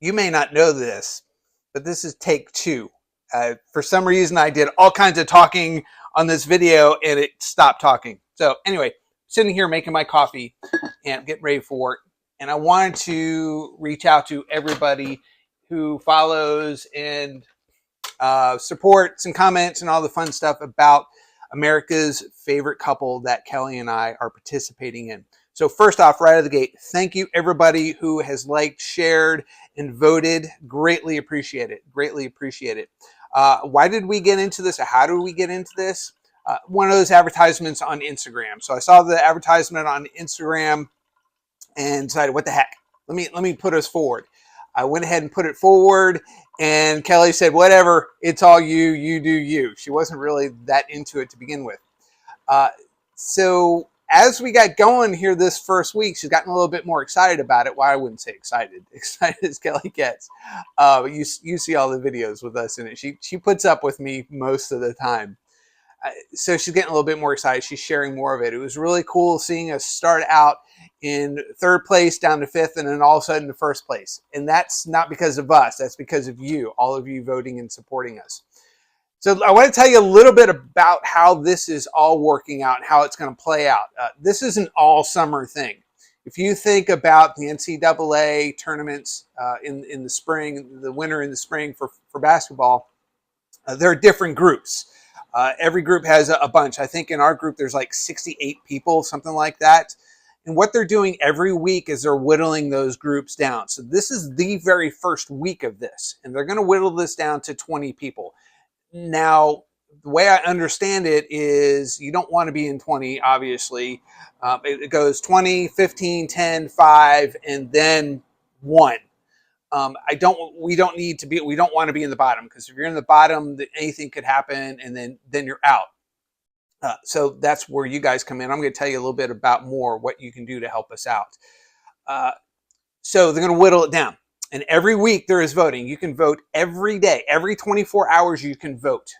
You may not know this, but this is take two. For some reason, I did all kinds of talking on this video and it stopped talking. So anyway, sitting here making my coffee and getting ready for work. And I wanted to reach out to everybody who follows and supports and comments and all the fun stuff about America's favorite couple that Kelly and I are participating in. So first off, right out of the gate, thank you everybody who has liked, shared, and voted. Greatly appreciate it. Greatly appreciate it. Why did we get into this? Or how did we get into this? One of those advertisements on Instagram. So I saw the advertisement on Instagram and decided, what the heck? Let me put us forward. I went ahead and put it forward, and Kelly said, whatever, it's all you, you do you. She wasn't really that into it to begin with. So as we got going here this first week, she's gotten a little bit more excited about it. Well, I wouldn't say excited as Kelly gets. You see all the videos with us in it. She puts up with me most of the time. So she's getting a little bit more excited. She's sharing more of it. It was really cool seeing us start out in third place down to fifth and then all of a sudden to first place. And that's not because of us. That's because of you, all of you voting and supporting us. So I want to tell you a little bit about how this is all working out and how it's going to play out. This is an all summer thing. If you think about the NCAA tournaments in the spring, the winter and the spring for basketball, there are different groups. Every group has a bunch. I think in our group there's like 68 people, something like that. And what they're doing every week is they're whittling those groups down. So this is the very first week of this, and they're going to whittle this down to 20 people. Now, the way I understand it is you don't want to be in 20, obviously. It goes 20, 15, 10, 5, and then 1. We don't want to be in the bottom, because if you're in the bottom, anything could happen, and then you're out. So that's where you guys come in. I'm going to tell you a little bit about more what you can do to help us out. So they're going to whittle it down. And every week there is voting. You can vote every day. Every 24 hours you can vote.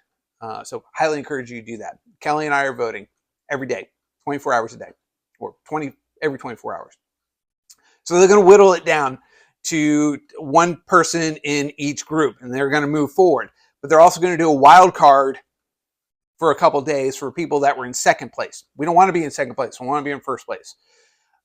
So highly encourage you to do that. Kelly and I are voting every day, 24 hours a day, or every 24 hours. So they're going to whittle it down to one person in each group, and they're going to move forward. But they're also going to do a wild card for a couple days for people that were in second place. We don't want to be in second place. We want to be in first place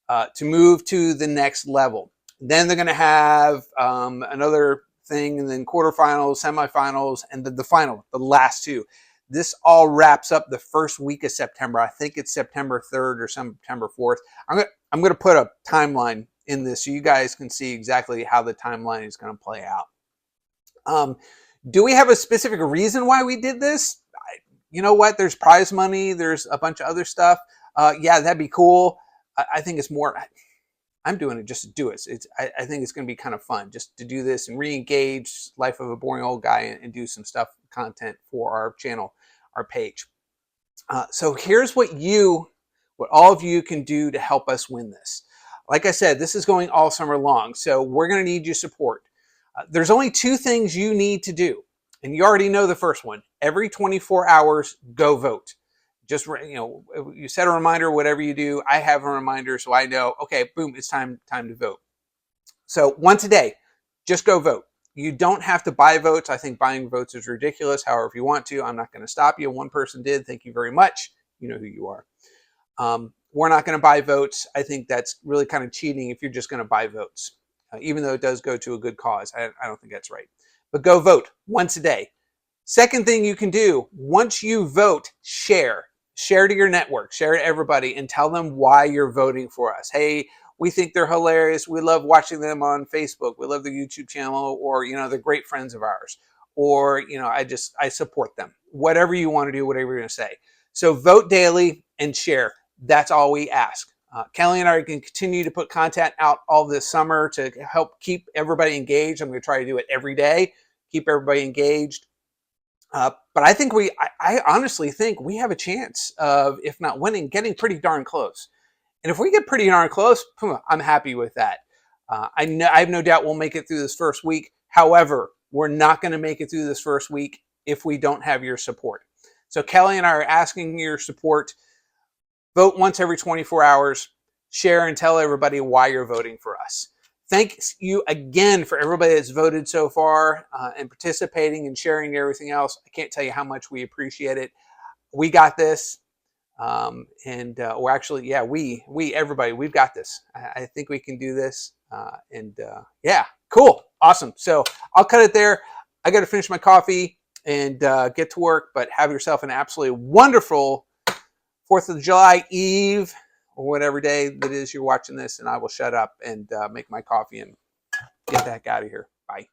to move to the next level. Then they're going to have another thing, and then quarterfinals, semifinals, and the final, the last two. This all wraps up the first week of September. I think it's September 3rd or September 4th. I'm going to put a timeline in this so you guys can see exactly how the timeline is going to play out. Do we have a specific reason why we did this? You know what? There's prize money. There's a bunch of other stuff. Yeah, that'd be cool. I think it's more... I'm doing it just to do it. I think it's going to be kind of fun just to do this and re-engage Life of a Boring Old Guy and do some stuff, content for our channel, our page. So here's what all of you can do to help us win this. Like I said, this is going all summer long, so we're going to need your support. There's only two things you need to do, and you already know the first one. Every 24 hours, go vote. Just, you set a reminder, whatever you do. I have a reminder, so I know, okay, boom, it's time to vote. So once a day, just go vote. You don't have to buy votes. I think buying votes is ridiculous. However, if you want to, I'm not going to stop you. One person did. Thank you very much. You know who you are. We're not going to buy votes. I think that's really kind of cheating if you're just going to buy votes, even though it does go to a good cause. I don't think that's right. But go vote once a day. Second thing you can do, once you vote, share. Share to your network, share to everybody, and tell them why you're voting for us. Hey, we think they're hilarious. We love watching them on Facebook. We love their YouTube channel, or, they're great friends of ours. Or, I support them. Whatever you want to do, whatever you're going to say. So vote daily and share. That's all we ask. Kelly and I can continue to put content out all this summer to help keep everybody engaged. I'm going to try to do it every day, keep everybody engaged. But I honestly think we have a chance of, if not winning, getting pretty darn close. And if we get pretty darn close, I'm happy with that. I have no doubt we'll make it through this first week. However, we're not going to make it through this first week if we don't have your support. So Kelly and I are asking your support. Vote once every 24 hours. Share and tell everybody why you're voting for us. Thank you again for everybody that's voted so far and participating and sharing everything else. I can't tell you how much we appreciate it. We got this. Or actually, yeah, everybody, we've got this. I think we can do this. Yeah, cool. Awesome. So I'll cut it there. I got to finish my coffee and get to work, but have yourself an absolutely wonderful 4th of July Eve or whatever day that is you're watching this, and I will shut up and make my coffee and get the heck out of here. Bye.